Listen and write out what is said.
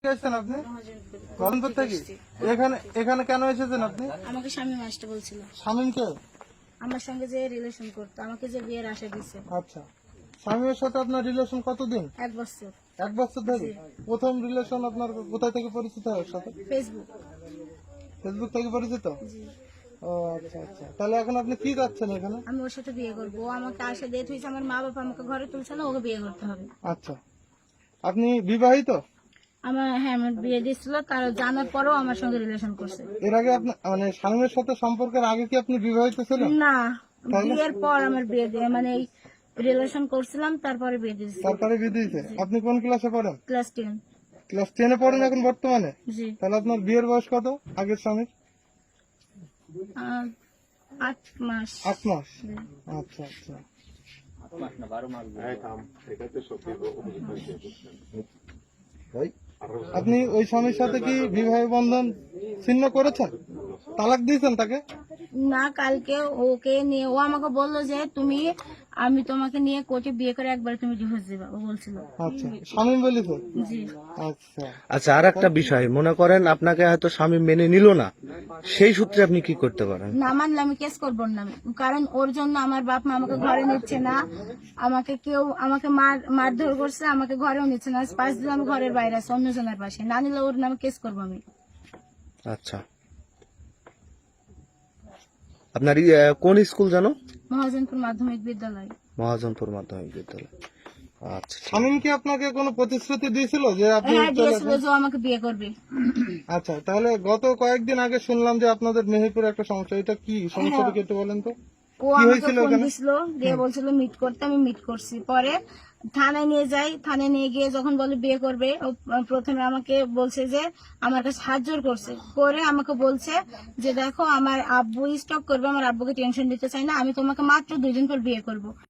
এসেছেন আপনি রতনপুর থেকে? এখানে কেন এসেছেন আপনি? আমাকে শামীম আসতে বলছিল, শামীমকে? আমার সঙ্গে যে রিলেশন করতো, আমাকে যে বিয়ের আশা দিচ্ছে। আচ্ছা, শামীমের সাথে আপনার রিলেশন কতদিন? 1 বছর। 1 বছর ধরে? প্রথম রিলেশন আপনার কোথায় থেকে পরিচিত হয় ওর সাথে? ফেসবুক থেকে পরিচিত? জি। ও আচ্ছা আচ্ছা, তাহলে এখন আপনি কি চাচ্ছেন এখানে? আমি ওর সাথে বিয়ে করবো, ও আমাকে আশা দিয়ে থুইছে, আমার মা বাবা আমাকে ঘরে তুলছে না, ওকে বিয়ে করতে হবে। আচ্ছা, আপনি বিবাহিত? আমার বিয়ে দিয়েছিল, তার জানার পরেও আমার সঙ্গে রিলেশন করছে। এর আগে আপনি মানে শামীমের সাথে সম্পর্কের আগে কি আপনি বিবাহিত ছিলেন? না, বিয়ের পর আমার বিয়ে দিয়ে রিলেশন করছিলাম, তারপরে বিয়ে দিয়েছি। তারপরে বিয়ে দিয়েছে? আপনি কোন ক্লাসে পড়েন? ক্লাস 10। ক্লাস 10-এ পড়েন এখন বর্তমানে? জি। তাহলে আপনার বিয়ের বয়স কত আগের স্বামীর? 8 মাস। 8 মাস? জি। আচ্ছা আচ্ছা। আপনি ওই স্বামীর সাথে কি বিবাহ বন্ধন ছিন্ন করেছেন? তালাক দিয়েছেন তাকে? না, কালকে ওকে নিয়ে ও আমাকে বললো যে আমি তোমাকে নিয়ে কোর্টে বিয়ে করে একবার তুমি ডিভোর্স দিবা, ও বলছিল। আচ্ছা, শামীম বলেছে? জি। আচ্ছা আচ্ছা, আর একটা বিষয়, মনে করেন আপনাকে হয়তো স্বামী মেনে নিল না, সেই সূত্রে আপনি কি করতে পারেন? না মানলে আমি কেস করবো না, কারণ ওর জন্য আমার বাপ মা আমাকে ঘরে নিচ্ছে না, আমাকে মারধর করছে, আমাকে ঘরেও নিচ্ছে না। 5 দিন আমি ঘরের বাইরে আছি অন্যজনের পাশে, না নিলে ওর নামে কেস করবো আমি। আচ্ছা, আপনার কোন স্কুল জানো? মহাজনপুর মাধ্যমিক বিদ্যালয়। মহাজনপুর মাধ্যমিক বিদ্যালয়। আচ্ছা, শামীম কি আপনাকে কোনো প্রতিশ্রুতি দিয়েছিল যে আপনি হ্যাঁ, দিয়েছিল যে ও আমাকে বিয়ে করবে। আচ্ছা, তাহলে গত কয়েকদিন আগে শুনলাম যে আপনাদের মেহেরপুরে একটা সমস্যা, এটা কি সমস্যাটা কি একটু বলেন তো? ও কি আমাকে হয়েছিল ফোন ওখানে? দিছিল, দিয়ে বলছিল মিট করতে, আমি মিট করছি। পরে থানায় নিয়ে যাই, থানায় নিয়ে গিয়ে যখন বলে বিয়ে করবে, ও প্রথমে আমাকে বলছে যে আমার কাছে হাত জোর করছে, করে আমাকে বলছে যে দেখো আমার আব্বু স্টক করবে, আমার আব্বুকে টেনশন দিতে চাই না, আমি তোমাকে মাত্র 2 দিন পর বিয়ে করবো।